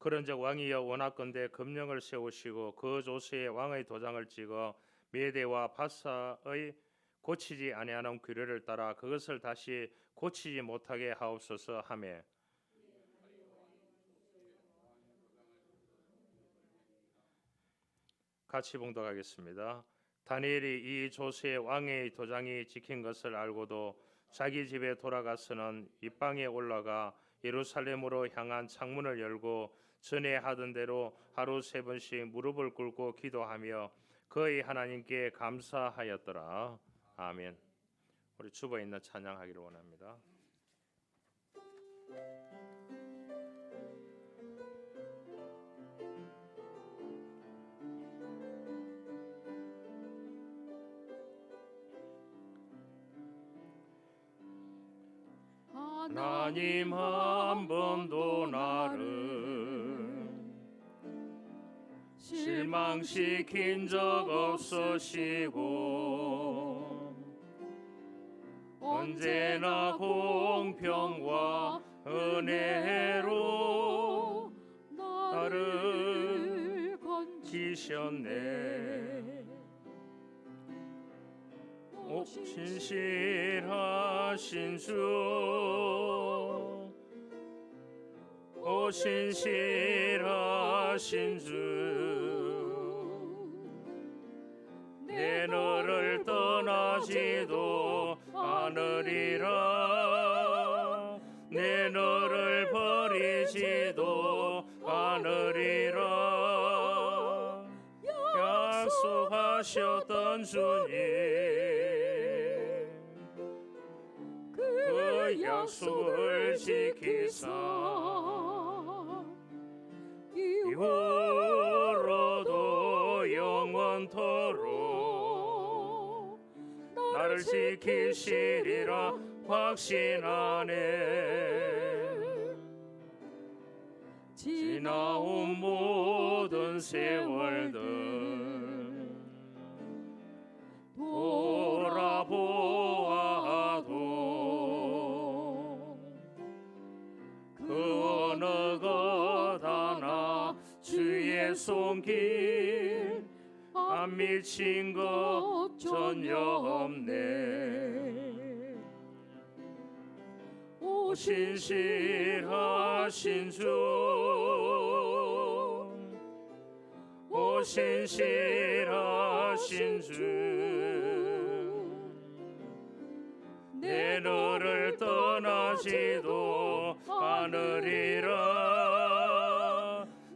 그런즉 왕이여 원하건대 금령을 세우시고 그 조서에 왕의 도장을 찍어 메대와 바사의 고치지 아니하는 규례를 따라 그것을 다시 고치지 못하게 하옵소서 하매 같이 봉독하겠습니다. 다니엘이 이 조서에 왕의 도장이 찍힌 것을 알고도 자기 집에 돌아가서는 입방에 올라가 예루살렘으로 향한 창문을 열고 전에 하던 대로 하루 3번씩 무릎을 꿇고 기도하며 그의 하나님께 감사하였더라. 아멘. 우리 주보에 있는 찬양하기를 원합니다. 하나님 한 번도 나를 실망시킨 적 없으시고 언제나 공평과 은혜로 나를 건지셨네. 신실하신 주, 오 신실하신 주, 내 너를 떠나지도 않으리라, 내 너를 버리지도 않으리라 약속하셨던 주님, 그 약속을 지키사 이후로도 영원토록 나를 지키시리라 확신하네. 지나온 모든 세월들 돌아보아도 그 어느 것 하나 주의 손길 안 미친 것 전혀 없네. 오 신실하신 주, 오 신실하신 주, 내 너를 떠나지도 않으리라,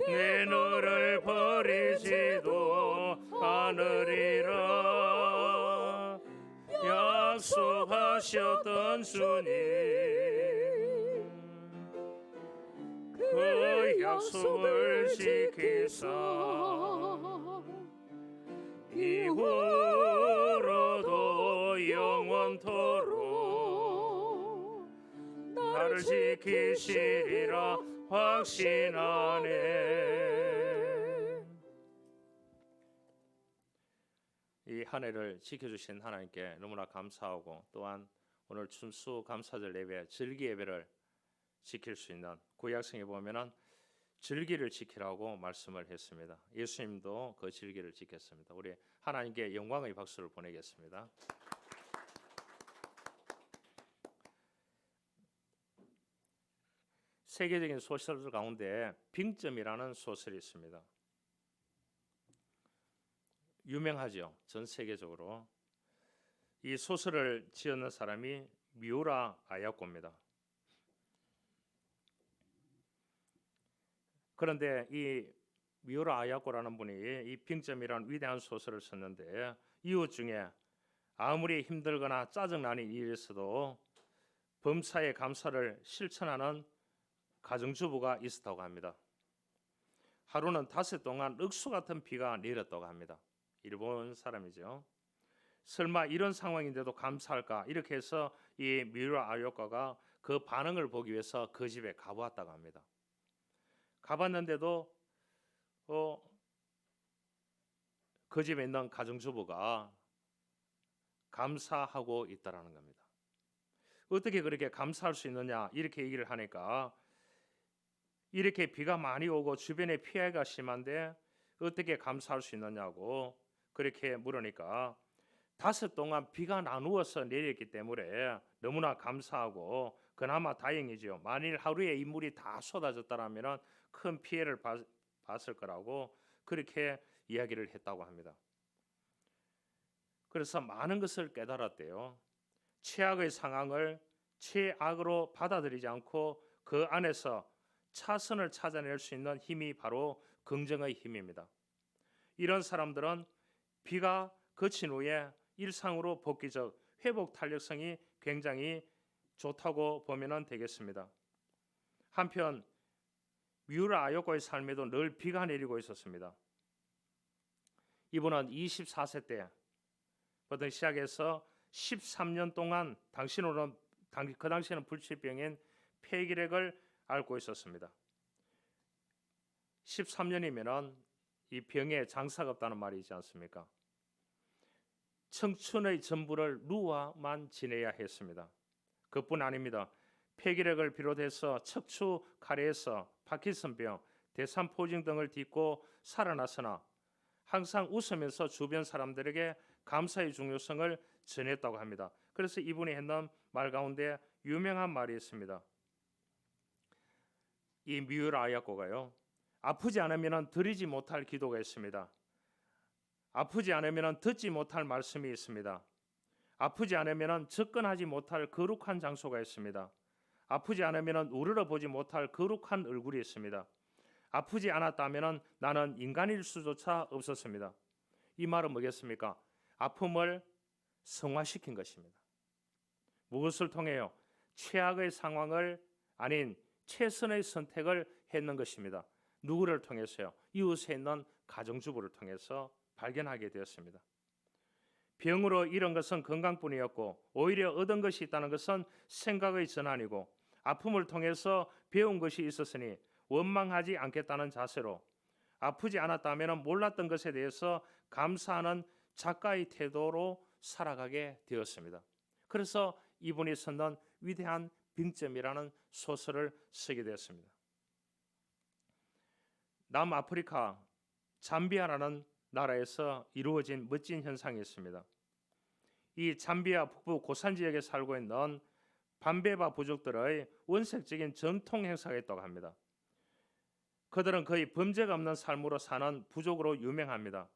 내 너를 버리지도 않으리라 약속하셨던 주님, 그 약속을 지키사 이후로도 영원토록 나를 지키시리라 확신하네. 이 한 해를 지켜주신 하나님께 너무나 감사하고, 또한 오늘 춘수감사절 예배, 절기 예배를 지킬 수 있는 구약성에 보면은 절기를 지키라고 말씀을 했습니다. 예수님도 그 절기를 지켰습니다. 우리 하나님께 영광의 박수를 보내겠습니다. 세계적인 소설 가운데 빙점이라는 소설이 있습니다. 유명하죠. 전 세계적으로. 이 소설을 지었는 사람이 미우라 아야코입니다. 그런데 이 미우라 아야코라는 분이 이 빙점이라는 위대한 소설을 썼는데, 이웃 중에 아무리 힘들거나 짜증나는 일이 있어도 범사의 감사를 실천하는 가정주부가 있었다고 합니다. 하루는 닷새 동안 억수 같은 비가 내렸다고 합니다. 일본 사람이죠. 설마 이런 상황인데도 감사할까? 이렇게 해서 이 미우라 아야코가 그 반응을 보기 위해서 그 집에 가보았다고 합니다. 가봤는데도 그 집에 있는 가정주부가 감사하고 있다라는 겁니다. 어떻게 그렇게 감사할 수 있느냐 이렇게 얘기를 하니까 이렇게 비가 많이 오고 주변에 피해가 심한데 어떻게 감사할 수 있느냐고 그렇게 물으니까 닷새 동안 비가 나누어서 내렸기 때문에 너무나 감사하고 그나마 다행이지요. 만일 하루에 이 물이 다 쏟아졌다라면 큰 피해를 봤을 거라고 그렇게 이야기를 했다고 합니다. 그래서 많은 것을 깨달았대요. 최악의 상황을 최악으로 받아들이지 않고 그 안에서 차선을 찾아낼 수 있는 힘이 바로 긍정의 힘입니다. 이런 사람들은 비가 그친 후에 일상으로 복귀적 회복 탄력성이 굉장히 좋다고 보면 되겠습니다. 한편 미우라 아요코의 삶에도 늘 비가 내리고 있었습니다. 이분은 24세 때부터 시작해서 13년 동안 그 당시에는 불치병인 폐기력을 앓고 있었습니다. 13년이면은 이 병에 장사가 없다는 말이지 않습니까? 청춘의 전부를 누워만 지내야 했습니다. 그뿐 아닙니다. 폐기력을 비롯해서 척추 가래에서 파킨슨병, 대삼포진 등을 딛고 살아났으나 항상 웃으면서 주변 사람들에게 감사의 중요성을 전했다고 합니다. 그래서 이분이 했는 말 가운데 유명한 말이 있습니다. 이 미우라 아야코가요. 아프지 않으면 드리지 못할 기도가 있습니다. 아프지 않으면 듣지 못할 말씀이 있습니다. 아프지 않으면 접근하지 못할 거룩한 장소가 있습니다. 아프지 않으면 우러러 보지 못할 거룩한 얼굴이 있습니다. 아프지 않았다면 나는 인간일 수조차 없었습니다. 이 말은 뭐겠습니까? 아픔을 성화시킨 것입니다. 무엇을 통해요? 최악의 상황을 아닌 최선의 선택을 했는 것입니다. 누구를 통해서요? 이웃에 있는 가정주부를 통해서 발견하게 되었습니다. 병으로 잃은 것은 건강뿐이었고 오히려 얻은 것이 있다는 것은 생각의 전환이고 아픔을 통해서 배운 것이 있었으니 원망하지 않겠다는 자세로 아프지 않았다면 몰랐던 것에 대해서 감사하는 작가의 태도로 살아가게 되었습니다. 그래서 이분이 썼는 위대한 빙점이라는 소설을 쓰게 되었습니다. 남아프리카 잠비아라는 나라에서 이루어진 멋진 현상이 있습니다. 이 잠비아 북부 고산 지역에 살고 있는 반베바 부족들의 원색적인 전통 행사가 있다고 합니다. 그들은 거의 범죄가 없는 삶으로 사는 부족으로 유명합니다.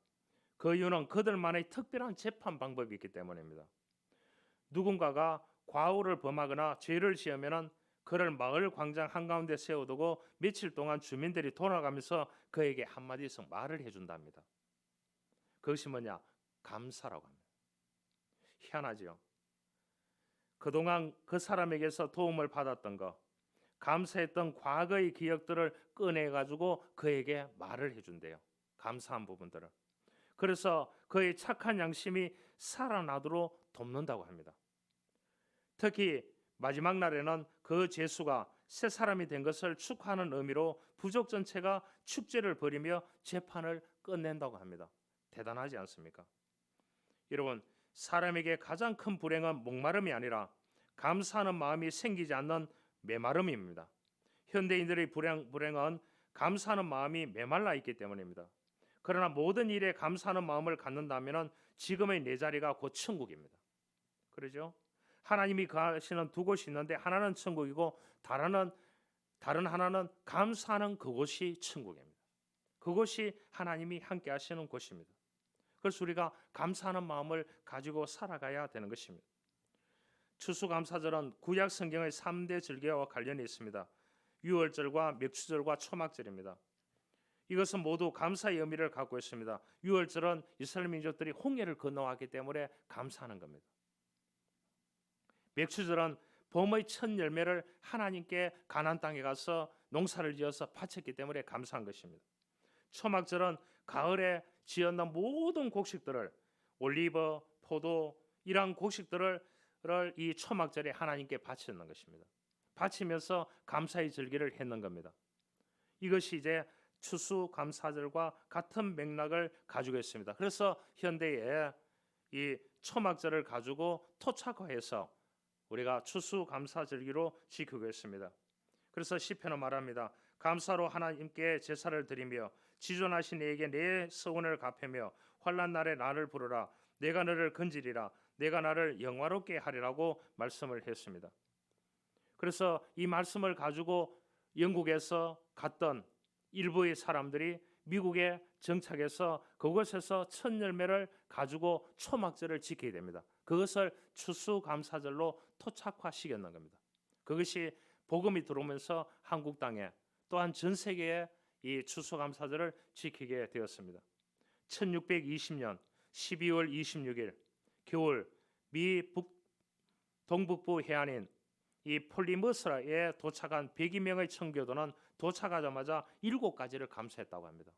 그 이유는 그들만의 특별한 재판 방법이 있기 때문입니다. 누군가가 과오를 범하거나 죄를 지으면 그를 마을 광장 한가운데 세워두고 며칠 동안 주민들이 돌아가면서 그에게 한마디씩 말을 해준답니다. 그것이 뭐냐? 감사라고 합니다. 희한하죠. 그동안 그 사람에게서 도움을 받았던 것, 감사했던 과거의 기억들을 꺼내가지고 그에게 말을 해준대요. 감사한 부분들을. 그래서 그의 착한 양심이 살아나도록 돕는다고 합니다. 특히 마지막 날에는 그 죄수가 새 사람이 된 것을 축하하는 의미로 부족 전체가 축제를 벌이며 재판을 끝낸다고 합니다. 대단하지 않습니까? 여러분, 사람에게 가장 큰 불행은 목마름이 아니라 감사하는 마음이 생기지 않는 메마름입니다. 현대인들의 불행은 감사하는 마음이 메말라 있기 때문입니다. 그러나 모든 일에 감사하는 마음을 갖는다면 지금의 내 자리가 곧 천국입니다. 그러죠? 하나님이 거하시는 두 곳이 있는데 하나는 천국이고 다른 하나는 감사하는 그곳이 천국입니다. 그곳이 하나님이 함께 하시는 곳입니다. 그래서 우리가 감사하는 마음을 가지고 살아가야 되는 것입니다. 추수감사절은 구약 성경의 3대 절기와 관련이 있습니다. 유월절과 맥추절과 초막절입니다. 이것은 모두 감사의 의미를 갖고 있습니다. 유월절은 이스라엘 민족들이 홍해를 건너왔기 때문에 감사하는 겁니다. 맥추절은 봄의 첫 열매를 하나님께 가나안 땅에 가서 농사를 지어서 바쳤기 때문에 감사한 것입니다. 초막절은 가을에 지었는 모든 곡식들을 올리브, 포도 이러한 곡식들을 이 초막절에 하나님께 바치는 것입니다. 바치면서 감사의 절기를 했는 겁니다. 이것이 이제 추수감사절과 같은 맥락을 가지고 있습니다. 그래서 현대에 이 초막절을 가지고 토착화해서 우리가 추수감사절기로 지키고 있습니다. 그래서 시편은 말합니다. 감사로 하나님께 제사를 드리며 지존하신 이에게 내 서원을 갚으며 환난 날에 나를 부르라. 내가 너를 건지리라. 내가 나를 영화롭게 하리라고 말씀을 했습니다. 그래서 이 말씀을 가지고 영국에서 갔던 일부의 사람들이 미국에 정착해서 그곳에서 첫 열매를 가지고 초막절을 지키게 됩니다. 그것을 추수감사절로 토착화시켰는 겁니다. 그것이 복음이 들어오면서 한국 땅에 또한 전 세계에 이 추수감사절을 지키게 되었습니다. 1620년 12월 26일 겨울 미 동북부 해안인 이 폴리머스에 도착한 102명의 청교도는 도착하자마자 7가지를 감사했다고 합니다.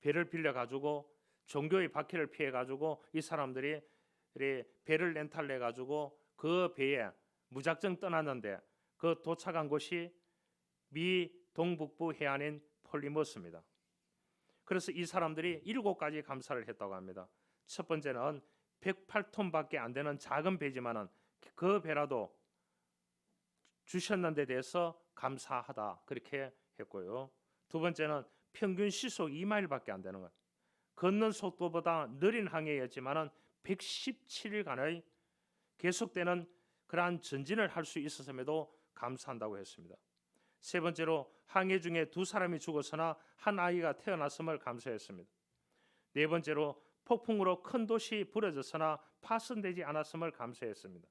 배를 빌려 가지고 종교의 박해를 피해 가지고 이 사람들이 배를 렌탈해 가지고 그 배에 무작정 떠났는데 그 도착한 곳이 미 동북부 해안인 폴리머스입니다. 그래서 이 사람들이 7가지 감사를 했다고 합니다. 첫 번째는 108톤밖에 안 되는 작은 배지만은 그 배라도 주셨는 데 대해서 감사하다 그렇게 했고요. 두 번째는 평균 시속 2마일밖에 안 되는 것. 걷는 속도보다 느린 항해였지만은 117일간의 계속되는 그러한 전진을 할 수 있었음에도 감사한다고 했습니다. 세 번째로 항해 중에 2사람이 죽었으나 한 아이가 태어났음을 감사했습니다. 네 번째로 폭풍으로 큰 도시 부러졌으나 파손되지 않았음을 감사했습니다.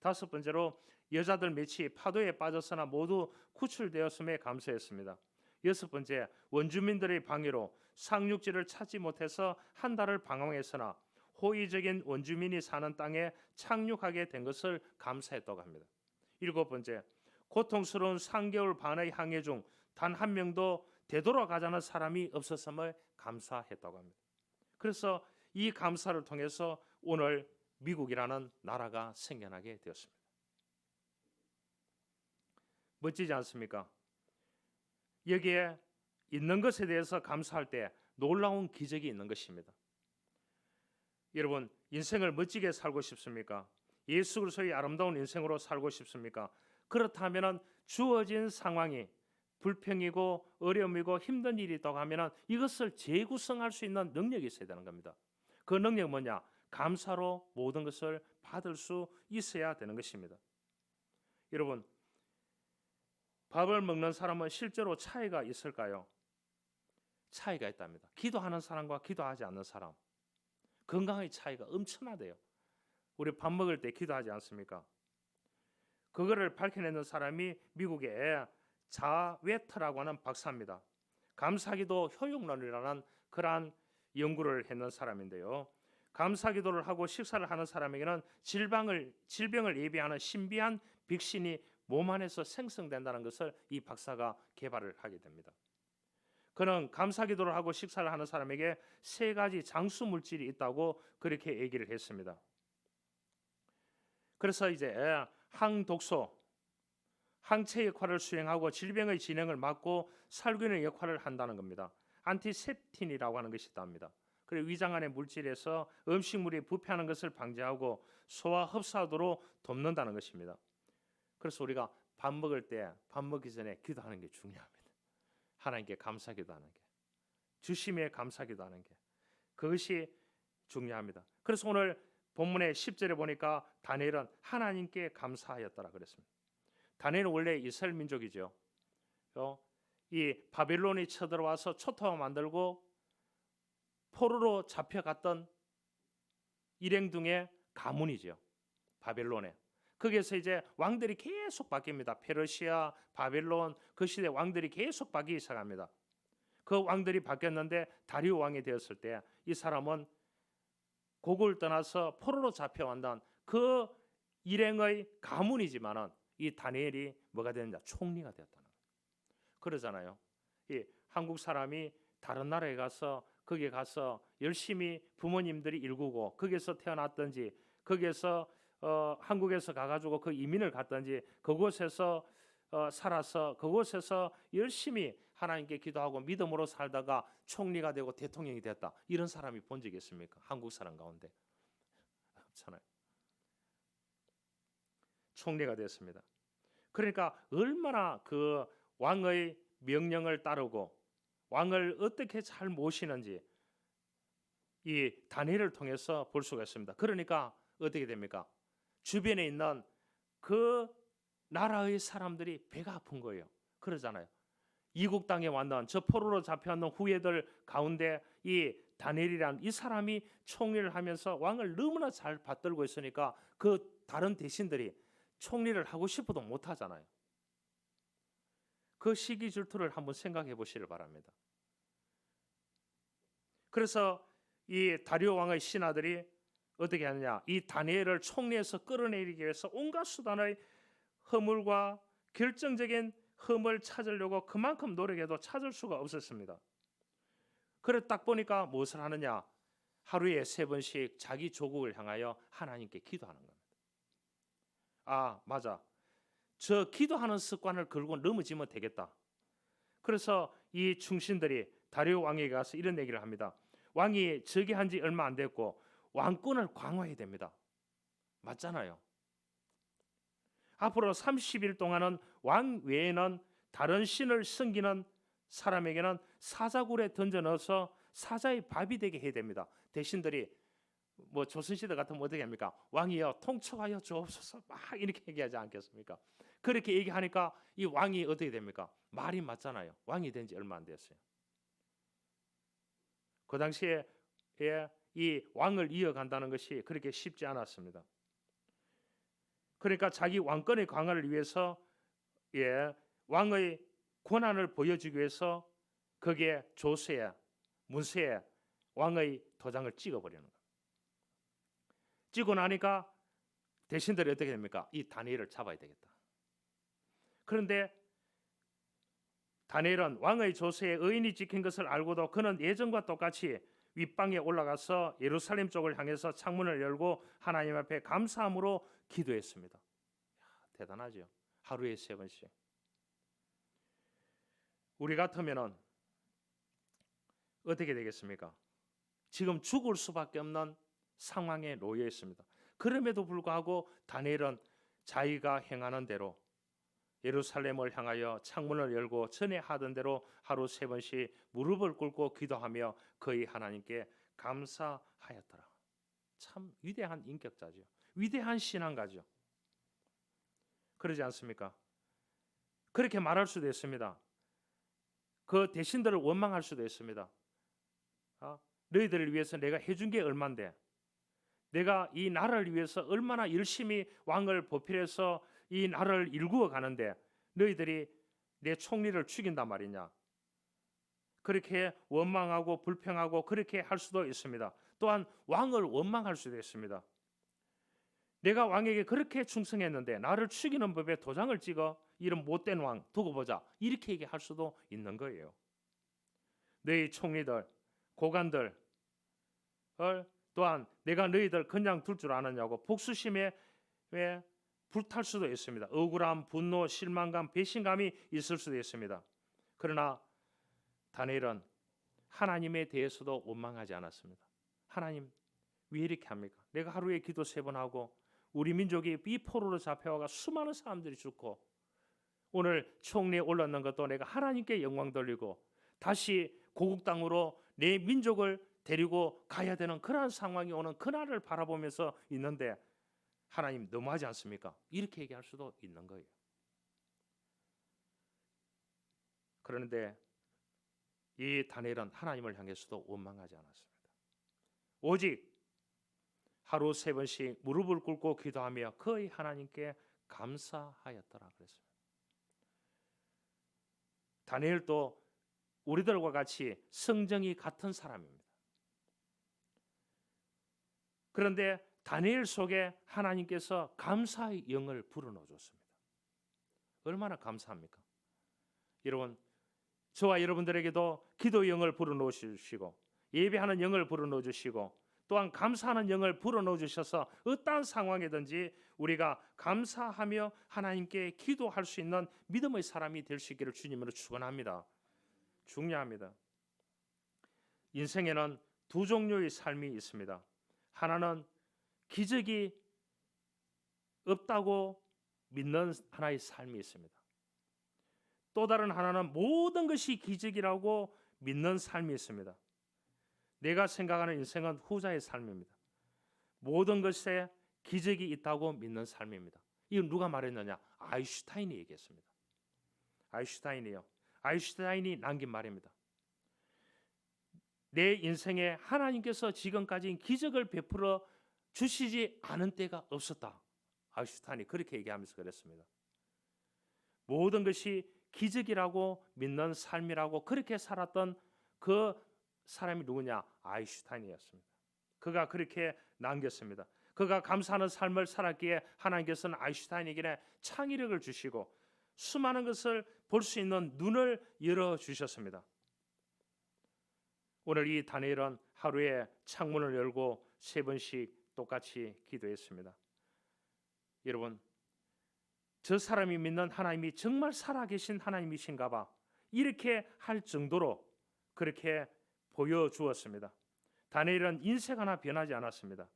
다섯 번째로 여자들 몇이 파도에 빠졌으나 모두 구출되었음에 감사했습니다. 여섯 번째, 원주민들의 방해로 상륙지를 찾지 못해서 한 달을 방황했으나 호의적인 원주민이 사는 땅에 착륙하게 된 것을 감사했다고 합니다. 일곱 번째, 고통스러운 3개월 반의 항해 중 단 한 명도 되돌아가자는 사람이 없었음을 감사했다고 합니다. 그래서 이 감사를 통해서 오늘 미국이라는 나라가 생겨나게 되었습니다. 멋지지 않습니까? 여기에 있는 것에 대해서 감사할 때 놀라운 기적이 있는 것입니다. 여러분, 인생을 멋지게 살고 싶습니까? 예수 그리스도의 아름다운 인생으로 살고 싶습니까? 그렇다면 주어진 상황이 불평이고 어려움이고 힘든 일이 있다고 하면 이것을 재구성할 수 있는 능력이 있어야 되는 겁니다. 그 능력은 뭐냐? 감사로 모든 것을 받을 수 있어야 되는 것입니다. 여러분, 밥을 먹는 사람은 실제로 차이가 있을까요? 차이가 있답니다. 기도하는 사람과 기도하지 않는 사람, 건강의 차이가 엄청나대요. 우리 밥 먹을 때 기도하지 않습니까? 그거를 밝혀내는 사람이 미국의 자웨터라고 하는 박사입니다. 감사기도 효용론이라는 그러한 연구를 했는 사람인데요. 감사기도를 하고 식사를 하는 사람에게는 질병을 예비하는 신비한 백신이 몸 안에서 생성된다는 것을 이 박사가 개발을 하게 됩니다. 그는 감사기도를 하고 식사를 하는 사람에게 3가지 장수 물질이 있다고 그렇게 얘기를 했습니다. 그래서 이제 항독소, 항체 역할을 수행하고 질병의 진행을 막고 살균의 역할을 한다는 겁니다. 안티셉틴이라고 하는 것이 있답니다. 그리고 위장 안의 물질에서 음식물이 부패하는 것을 방지하고 소화 흡수하도록 돕는다는 것입니다. 그래서 우리가 밥 먹을 때 밥 먹기 전에 기도하는 게 중요합니다. 하나님께 감사기도하는 게, 주심에 감사기도하는 게, 그것이 중요합니다. 그래서 오늘 본문의 10절에 보니까 다니엘은 하나님께 감사하였더라 그랬습니다. 다니엘은 원래 이스라엘 민족이죠. 이 바벨론이 쳐들어와서 초토화 만들고 포로로 잡혀갔던 일행중의 가문이죠. 바벨론에. 거기에서 이제 왕들이 계속 바뀝니다. 페르시아, 바벨론, 그 시대 왕들이 계속 바뀌기 시작합니다. 그 왕들이 바뀌었는데 다리오 왕이 되었을 때 이 사람은 고국을 떠나서 포로로 잡혀간다는 그 일행의 가문이지만은 이 다니엘이 뭐가 되느냐? 총리가 되었다는 거예요. 그러잖아요. 이 한국 사람이 다른 나라에 가서 거기에 가서 열심히 부모님들이 일구고 거기에서 태어났든지 거기에서 한국에서 가가지고 그 이민을 갔든지 그곳에서 살아서 그곳에서 열심히 하나님께 기도하고 믿음으로 살다가 총리가 되고 대통령이 됐다. 이런 사람이 본 적이 있습니까? 한국 사람 가운데 없잖아요. 총리가 됐습니다. 그러니까 얼마나 그 왕의 명령을 따르고 왕을 어떻게 잘 모시는지 이 다니엘을 통해서 볼 수가 있습니다. 그러니까 어떻게 됩니까? 주변에 있는 그 나라의 사람들이 배가 아픈 거예요. 그러잖아요. 이국 땅에 왔는 저 포로로 잡혀있는 후예들 가운데 이 다니엘이란 이 사람이 총리를 하면서 왕을 너무나 잘 받들고 있으니까 그 다른 대신들이 총리를 하고 싶어도 못하잖아요. 그 시기 질투를 한번 생각해 보시길 바랍니다. 그래서 이 다리오 왕의 신하들이 어떻게 하느냐, 이 다니엘을 총리에서 끌어내리기 위해서 온갖 수단의 허물과 결정적인 흠을 찾으려고 그만큼 노력해도 찾을 수가 없었습니다. 그래 딱 보니까 무엇을 하느냐, 하루에 3번씩 자기 조국을 향하여 하나님께 기도하는 겁니다. 아 맞아, 저 기도하는 습관을 걸고 넘어지면 되겠다. 그래서 이 충신들이 다리오 왕에게 가서 이런 얘기를 합니다. 왕이 즉위한 지 얼마 안 됐고 왕권을 강화해야 됩니다. 맞잖아요. 앞으로 30일 동안은 왕 외에는 다른 신을 섬기는 사람에게는 사자굴에 던져 넣어서 사자의 밥이 되게 해야 됩니다. 대신들이 뭐 조선시대 같으면 어떻게 합니까? 왕이여 통촉하여 주옵소서 막 이렇게 얘기하지 않겠습니까? 그렇게 얘기하니까 이 왕이 어떻게 됩니까? 말이 맞잖아요. 왕이 된 지 얼마 안 됐어요. 그 당시에 이 왕을 이어간다는 것이 그렇게 쉽지 않았습니다. 그러니까 자기 왕권의 강화를 위해서 왕의 권한을 보여주기 위해서 거기에 조서에 문서에 왕의 도장을 찍어버리는 거예요. 찍고 나니까 대신들이 어떻게 됩니까? 이 다니엘을 잡아야 되겠다. 그런데 다니엘은 왕의 조서에 의인이 찍힌 것을 알고도 그는 예전과 똑같이 윗방에 올라가서 예루살렘 쪽을 향해서 창문을 열고 하나님 앞에 감사함으로 기도했습니다. 대단하죠. 하루에 3번씩. 우리 같으면은 어떻게 되겠습니까? 지금 죽을 수밖에 없는 상황에 놓여 있습니다. 그럼에도 불구하고 다니엘은 자기가 행하는 대로 예루살렘을 향하여 창문을 열고 전에 하던 대로 하루 3번씩 무릎을 꿇고 기도하며 거의 하나님께 감사하였더라. 참 위대한 인격자죠. 위대한 신앙가죠. 그러지 않습니까? 그렇게 말할 수도 있습니다. 그 대신들을 원망할 수도 있습니다. 너희들을 위해서 내가 해준 게 얼만데, 내가 이 나라를 위해서 얼마나 열심히 왕을 보필해서 이 나라를 일구어 가는데 너희들이 내 총리를 죽인단 말이냐. 그렇게 원망하고 불평하고 그렇게 할 수도 있습니다. 또한 왕을 원망할 수도 있습니다. 내가 왕에게 그렇게 충성했는데 나를 죽이는 법에 도장을 찍어 이런 못된 왕 두고 보자, 이렇게 얘기할 수도 있는 거예요. 너희 총리들, 고관들 또한 내가 너희들 그냥 둘 줄 아느냐고 복수심에 불탈 수도 있습니다. 억울함, 분노, 실망감, 배신감이 있을 수도 있습니다. 그러나 다니엘은 하나님에 대해서도 원망하지 않았습니다. 하나님 왜 이렇게 합니까? 내가 하루에 기도 3번 하고 우리 민족이 이 포로로 잡혀와가 수많은 사람들이 죽고 오늘 총리에 올랐는 것도 내가 하나님께 영광 돌리고 다시 고국 땅으로 내 민족을 데리고 가야 되는 그러한 상황이 오는 그날을 바라보면서 있는데 하나님 너무하지 않습니까? 이렇게 얘기할 수도 있는 거예요. 그런데 이 다니엘은 하나님을 향해서도 원망하지 않았습니다. 오직 하루 3번씩 무릎을 꿇고 기도하며 거의 하나님께 감사하였더라 그랬습니다. 다니엘도 우리들과 같이 성정이 같은 사람입니다. 그런데 다니엘 속에 하나님께서 감사의 영을 불어넣어 줬습니다. 얼마나 감사합니까? 여러분, 저와 여러분들에게도 기도의 영을 불어넣어 주시고 예배하는 영을 불어넣어 주시고 또한 감사하는 영을 불어넣어 주셔서 어떠한 상황이든지 우리가 감사하며 하나님께 기도할 수 있는 믿음의 사람이 될 수 있기를 주님으로 축원합니다. 중요합니다. 인생에는 2 종류의 삶이 있습니다. 하나는 기적이 없다고 믿는 하나의 삶이 있습니다. 또 다른 하나는 모든 것이 기적이라고 믿는 삶이 있습니다. 내가 생각하는 인생은 후자의 삶입니다. 모든 것에 기적이 있다고 믿는 삶입니다. 이건 누가 말했느냐? 아인슈타인이 얘기했습니다. 아인슈타인이 남긴 말입니다. 내 인생에 하나님께서 지금까지 기적을 베풀어 주시지 않은 때가 없었다. 아인슈타인이 그렇게 얘기하면서 그랬습니다. 모든 것이 기적이라고 믿는 삶이라고 그렇게 살았던 그 사람이 누구냐? 아인슈타인이었습니다. 그가 그렇게 남겼습니다. 그가 감사하는 삶을 살았기에 하나님께서는 아인슈타인에게 창의력을 주시고 수많은 것을 볼 수 있는 눈을 열어주셨습니다. 오늘 이 다니엘은 하루에 창문을 열고 3번씩 똑같이 기도했습니다. 여러분, 저 사람이 믿는 하나님이 정말 살아계신 하나님이신가 봐 이렇게 할 정도로 그렇게 보여주었습니다. 다니엘은 인생 하나 변하지 않았습니다.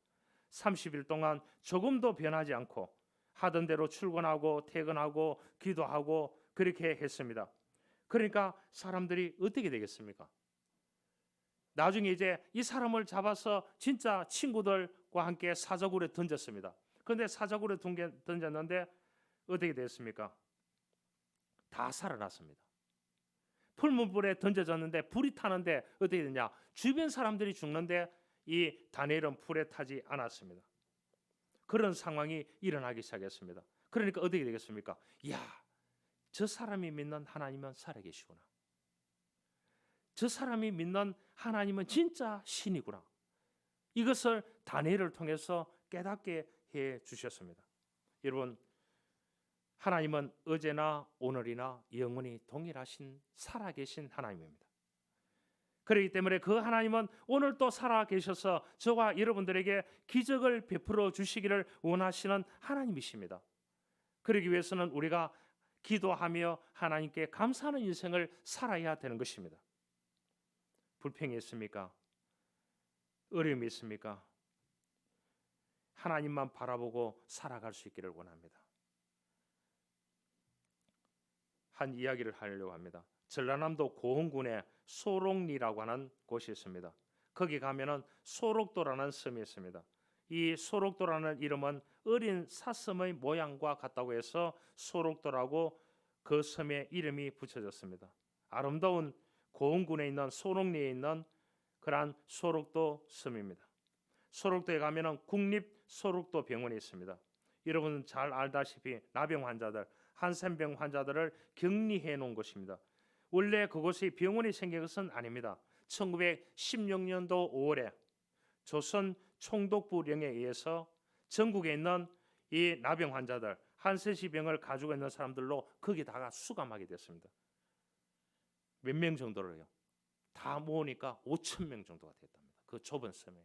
30일 동안 조금도 변하지 않고 하던 대로 출근하고 퇴근하고 기도하고 그렇게 했습니다. 그러니까 사람들이 어떻게 되겠습니까? 나중에 이제 이 사람을 잡아서 진짜 친구들과 함께 사자굴에 던졌습니다. 그런데 사자굴에 던졌는데 어떻게 됐습니까? 다 살아났습니다. 풀무불에 던져졌는데 불이 타는데 어떻게 되냐? 주변 사람들이 죽는데 이 다니엘은 불에 타지 않았습니다. 그런 상황이 일어나기 시작했습니다. 그러니까 어떻게 되겠습니까? 이야, 저 사람이 믿는 하나님은 살아계시구나. 저 사람이 믿는 하나님은 진짜 신이구나. 이것을 다니엘을 통해서 깨닫게 해 주셨습니다. 여러분, 하나님은 어제나 오늘이나 영원히 동일하신 살아계신 하나님입니다. 그렇기 때문에 그 하나님은 오늘 또 살아계셔서 저와 여러분들에게 기적을 베풀어 주시기를 원하시는 하나님이십니다. 그러기 위해서는 우리가 기도하며 하나님께 감사하는 인생을 살아야 되는 것입니다. 불평이 있습니까? 어려움이 있습니까? 하나님만 바라보고 살아갈 수 있기를 원합니다. 한 이야기를 하려고 합니다. 전라남도 고흥군에 소록리라고 하는 곳이 있습니다. 거기 가면은 소록도라는 섬이 있습니다. 이 소록도라는 이름은 어린 사슴의 모양과 같다고 해서 소록도라고 그 섬의 이름이 붙여졌습니다. 아름다운 고흥군에 있는 소록리에 있는 그러한 소록도 섬입니다. 소록도에 가면은 국립 소록도 병원이 있습니다. 여러분 잘 알다시피 나병 환자들, 한센병 환자들을 격리해 놓은 곳입니다. 원래 그곳에 병원이 생긴 것은 아닙니다. 1916년도 5월에 조선 총독부령에 의해서 전국에 있는 이 나병 환자들, 한센시병을 가지고 있는 사람들로 거기다가 수감하게 됐습니다. 몇 명 정도를요? 다 모으니까 5천 명 정도가 됐답니다. 그 좁은 섬에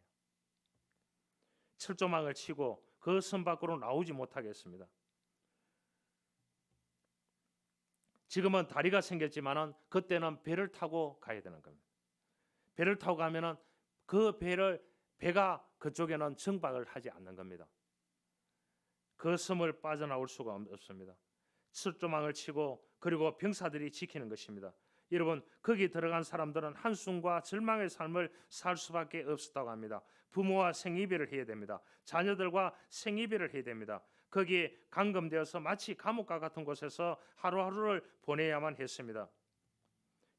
철조망을 치고 그 섬 밖으로 나오지 못하게 했습니다. 지금은 다리가 생겼지만은 그때는 배를 타고 가야 되는 겁니다. 배를 타고 가면은 그 배가 그쪽에는 정박을 하지 않는 겁니다. 그 섬을 빠져나올 수가 없습니다. 철조망을 치고 그리고 병사들이 지키는 것입니다. 여러분 거기 들어간 사람들은 한숨과 절망의 삶을 살 수밖에 없었다고 합니다. 부모와 생이별을 해야 됩니다. 자녀들과 생이별을 해야 됩니다. 거기 감금되어서 마치 감옥과 같은 곳에서 하루하루를 보내야만 했습니다.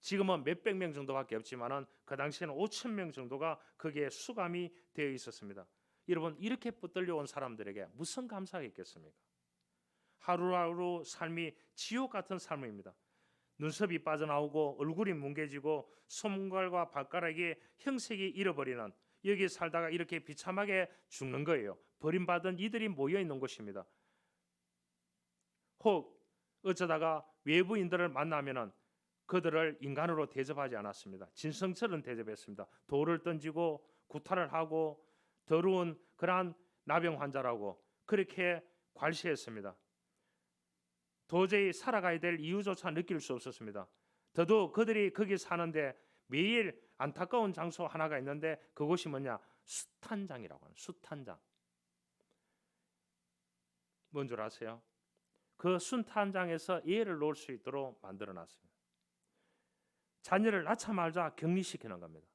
지금은 몇백 명 정도밖에 없지만은 그 당시에는 5천 명 정도가 거기에 수감이 되어 있었습니다. 여러분 이렇게 붙들려 온 사람들에게 무슨 감사가 있겠습니까? 하루하루 삶이 지옥 같은 삶입니다. 눈썹이 빠져나오고 얼굴이 뭉개지고 손발과 발가락이 형색이 잃어버리는 여기 살다가 이렇게 비참하게 죽는 거예요. 버림받은 이들이 모여 있는 곳입니다. 혹 어쩌다가 외부인들을 만나면은 그들을 인간으로 대접하지 않았습니다. 진성처럼 대접했습니다. 돌을 던지고 구타를 하고 더러운 그러한 나병 환자라고 그렇게 괄시했습니다. 도저히 살아가야 될 이유조차 느낄 수 없었습니다. 더더욱 그들이 거기 사는데 매일 안타까운 장소 하나가 있는데 그곳이 뭐냐? 숫탄장이라고 하는 숫탄장. 뭔 줄 아세요? 그 순탄장에서 예를 놓을 수 있도록 만들어놨습니다. 자녀를 낳자마자 격리시키는 겁니다.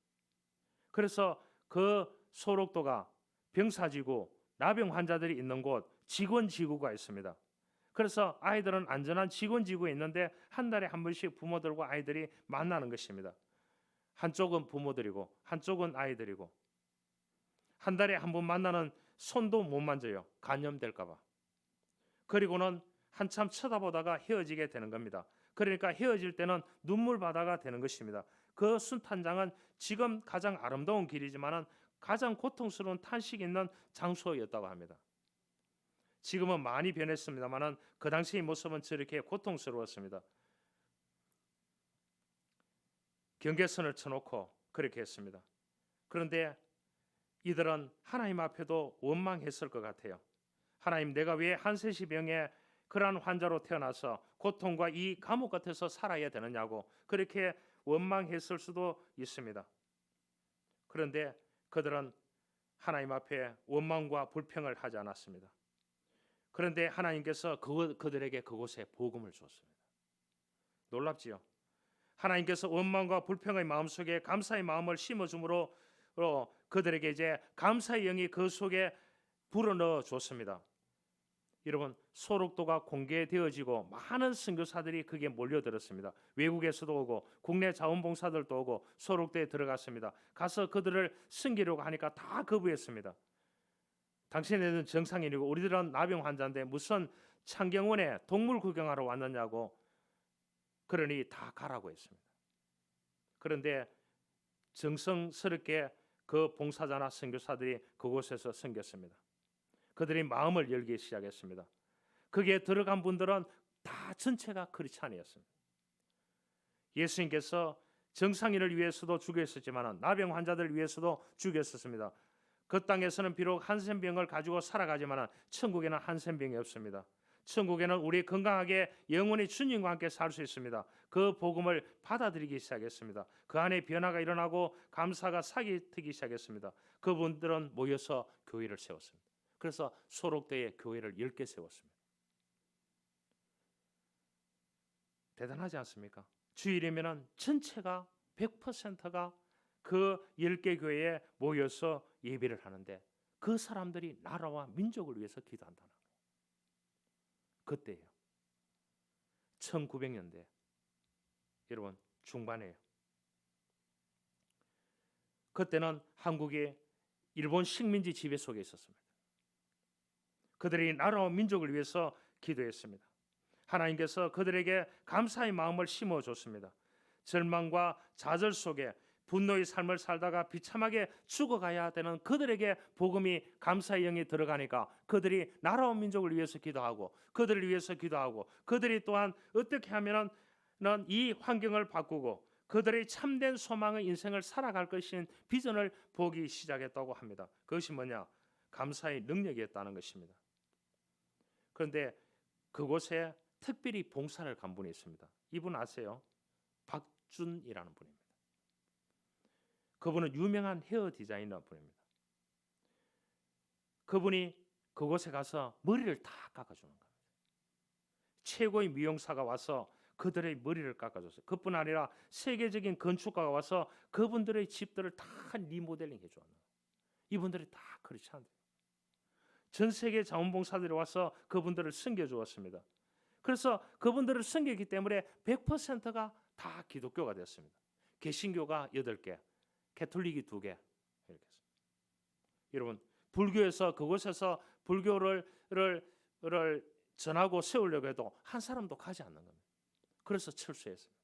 그래서 그 소록도가 병사지구, 나병 환자들이 있는 곳 직원지구가 있습니다. 그래서 아이들은 안전한 직원지구에 있는데 한 달에 한 번씩 부모들과 아이들이 만나는 것입니다. 한쪽은 부모들이고 한쪽은 아이들이고, 한 달에 한 번 만나는 손도 못 만져요. 감염될까 봐. 그리고는 한참 쳐다보다가 헤어지게 되는 겁니다. 그러니까 헤어질 때는 눈물 바다가 되는 것입니다. 그 순탄장은 지금 가장 아름다운 길이지만 가장 고통스러운 탄식이 있는 장소였다고 합니다. 지금은 많이 변했습니다만 그 당시의 모습은 저렇게 고통스러웠습니다. 경계선을 쳐놓고 그렇게 했습니다. 그런데 이들은 하나님 앞에도 원망했을 것 같아요. 하나님, 내가 왜 한세시병에 그러한 환자로 태어나서 고통과 이 감옥 같아서 살아야 되느냐고 그렇게 원망했을 수도 있습니다. 그런데 그들은 하나님 앞에 원망과 불평을 하지 않았습니다. 그런데 하나님께서 그들에게 그곳에 복음을 주었습니다. 놀랍지요? 하나님께서 원망과 불평의 마음속에 감사의 마음을 심어줌으로 그들에게 이제 감사의 영이 그 속에 불어넣어 줬습니다. 여러분, 소록도가 공개되어지고 많은 선교사들이 그게 몰려들었습니다. 외국에서도 오고 국내 자원봉사들도 오고 소록도에 들어갔습니다. 가서 그들을 섬기려고 하니까 다 거부했습니다. 당신네들은 정상인이고 우리들은 나병 환자인데 무슨 창경원에 동물 구경하러 왔느냐고, 그러니 다 가라고 했습니다. 그런데 정성스럽게 그 봉사자나 선교사들이 그곳에서 섬겼습니다. 그들이 마음을 열기 시작했습니다. 거기에 들어간 분들은 다 전체가 크리스찬이었습니다. 예수님께서 정상인을 위해서도 죽였었지만 나병 환자들을 위해서도 죽였었습니다. 그 땅에서는 비록 한센병을 가지고 살아가지만 천국에는 한센병이 없습니다. 천국에는 우리 건강하게 영원히 주님과 함께 살 수 있습니다. 그 복음을 받아들이기 시작했습니다. 그 안에 변화가 일어나고 감사가 싹이 트기 시작했습니다. 그분들은 모여서 교회를 세웠습니다. 그래서 소록도에 교회를 10개 세웠습니다. 대단하지 않습니까? 주일이면 전체가 100%가 그 10개 교회에 모여서 예배를 하는데 그 사람들이 나라와 민족을 위해서 기도한다는 거예요. 그때예요. 1900년대 여러분 중반이에요. 그때는 한국이 일본 식민지 지배 속에 있었습니다. 그들이 나라와 민족을 위해서 기도했습니다. 하나님께서 그들에게 감사의 마음을 심어줬습니다. 절망과 좌절 속에 분노의 삶을 살다가 비참하게 죽어가야 되는 그들에게 복음이 감사의 영이 들어가니까 그들이 나라와 민족을 위해서 기도하고 그들을 위해서 기도하고 그들이 또한 어떻게 하면 이 환경을 바꾸고 그들의 참된 소망의 인생을 살아갈 것인 비전을 보기 시작했다고 합니다. 그것이 뭐냐? 감사의 능력이었다는 것입니다. 그런데 그곳에 특별히 봉사를 간 분이 있습니다. 이분 아세요? 박준이라는 분입니다. 그분은 유명한 헤어 디자이너 분입니다. 그분이 그곳에 가서 머리를 다 깎아주는 겁니다. 최고의 미용사가 와서 그들의 머리를 깎아줬어요. 그뿐 아니라 세계적인 건축가가 와서 그분들의 집들을 다 리모델링 해주었어요. 이분들이 다 크리스찬들. 전 세계 자원봉사들이 와서 그분들을 섬겨주었습니다. 그래서 그분들을 섬기기 때문에 100%가 다 기독교가 됐습니다. 개신교가 8개, 캐톨릭이 2개 이렇게 했습니다. 여러분, 불교에서 그곳에서 불교를 전하고 세우려고 해도 한 사람도 가지 않는 겁니다. 그래서 철수했습니다.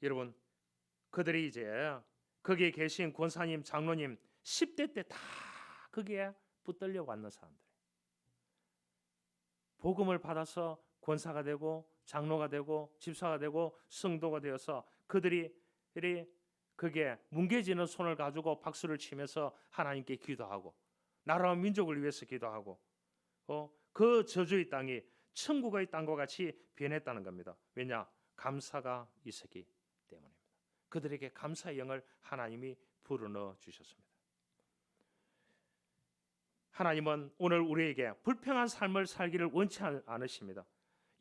여러분, 그들이 이제 거기에 계신 권사님, 장로님 10대 때 다 거기에 붙들려 왔는 사람들. 복음을 받아서 권사가 되고 장로가 되고 집사가 되고 성도가 되어서 그들이 그게 뭉개지는 손을 가지고 박수를 치면서 하나님께 기도하고 나라와 민족을 위해서 기도하고 그 저주의 땅이 천국의 땅과 같이 변했다는 겁니다. 왜냐? 감사가 있었기 때문입니다. 그들에게 감사의 영을 하나님이 불어넣어 주셨습니다. 하나님은 오늘 우리에게 불평한 삶을 살기를 원치 않으십니다.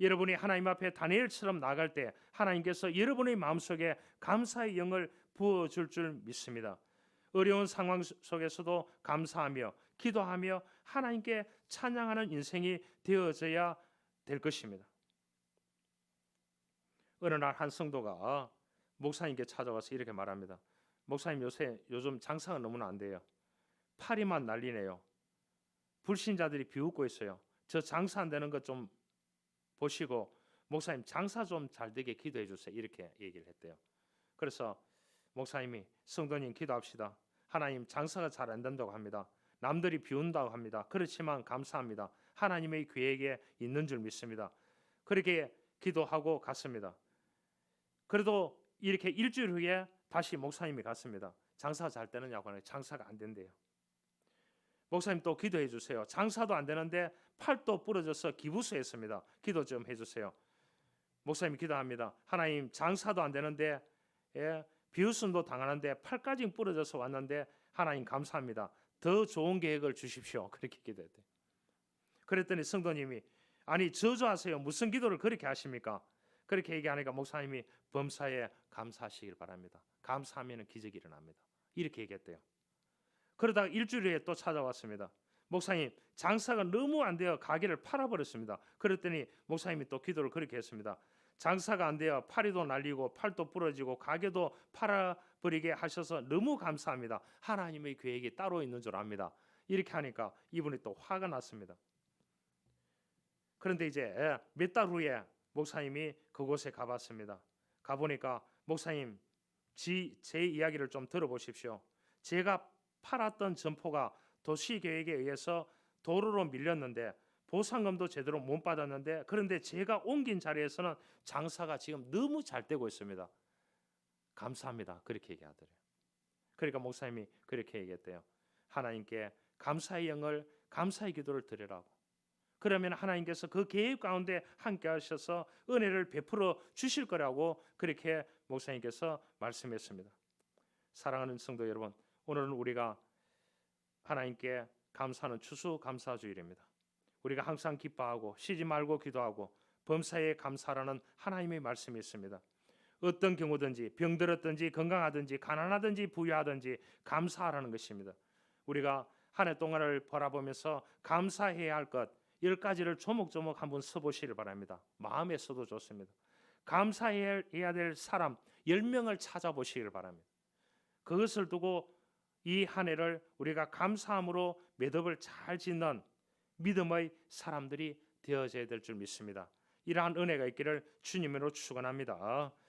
여러분이 하나님 앞에 다니엘처럼 나갈 때 하나님께서 여러분의 마음속에 감사의 영을 부어줄 줄 믿습니다. 어려운 상황 속에서도 감사하며 기도하며 하나님께 찬양하는 인생이 되어져야 될 것입니다. 어느 날 한 성도가 목사님께 찾아와서 이렇게 말합니다. 목사님, 요즘 장사가 너무나 안 돼요. 파리만 난리네요. 불신자들이 비웃고 있어요. 저 장사 안 되는 것 좀 보시고 목사님 장사 좀 잘 되게 기도해 주세요. 이렇게 얘기를 했대요. 그래서 목사님이 성도님 기도합시다. 하나님 장사가 잘 안 된다고 합니다. 남들이 비운다고 합니다. 그렇지만 감사합니다. 하나님의 계획에 있는 줄 믿습니다. 그렇게 기도하고 갔습니다. 그래도 이렇게 일주일 후에 다시 목사님이 갔습니다. 장사가 잘 되느냐고 하는데 장사가 안 된대요. 목사님 또 기도해 주세요. 장사도 안 되는데 팔도 부러져서 기부스했습니다. 기도 좀 해주세요. 목사님이 기도합니다. 하나님 장사도 안 되는데 비웃음도 당하는데 팔까지 부러져서 왔는데 하나님 감사합니다. 더 좋은 계획을 주십시오. 그렇게 기도했대요. 그랬더니 성도님이 아니 저주하세요. 무슨 기도를 그렇게 하십니까? 그렇게 얘기하니까 목사님이 범사에 감사하시길 바랍니다. 감사하면 기적이 일어납니다. 이렇게 얘기했대요. 그러다가 일주일 후에 또 찾아왔습니다. 목사님 장사가 너무 안 되어 가게를 팔아버렸습니다. 그랬더니 목사님이 또 기도를 그렇게 했습니다. 장사가 안 되어 파리도 날리고 팔도 부러지고 가게도 팔아버리게 하셔서 너무 감사합니다. 하나님의 계획이 따로 있는 줄 압니다. 이렇게 하니까 이분이 또 화가 났습니다. 그런데 이제 몇 달 후에 목사님이 그곳에 가봤습니다. 가보니까 목사님 제 이야기를 좀 들어보십시오. 제가 팔았던 점포가 도시계획에 의해서 도로로 밀렸는데 보상금도 제대로 못 받았는데 그런데 제가 옮긴 자리에서는 장사가 지금 너무 잘 되고 있습니다. 감사합니다. 그렇게 얘기하더래요. 그러니까 목사님이 그렇게 얘기했대요. 하나님께 감사의 영을 감사의 기도를 드리라고. 그러면 하나님께서 그 계획 가운데 함께 하셔서 은혜를 베풀어 주실 거라고 그렇게 목사님께서 말씀했습니다. 사랑하는 성도 여러분, 오늘은 우리가 하나님께 감사하는 추수감사주일입니다. 우리가 항상 기뻐하고 쉬지 말고 기도하고 범사에 감사하라는 하나님의 말씀이 있습니다. 어떤 경우든지 병들었든지 건강하든지 가난하든지 부유하든지 감사하라는 것입니다. 우리가 한 해 동안을 바라보면서 감사해야 할 것 10가지를 조목조목 한번 써보시길 바랍니다. 마음에 써도 좋습니다. 감사해야 될 사람 10명을 찾아보시길 바랍니다. 그것을 두고 이 한 해를 우리가 감사함으로 매듭을 잘 짓는 믿음의 사람들이 되어져야 될 줄 믿습니다. 이러한 은혜가 있기를 주님으로 축원합니다.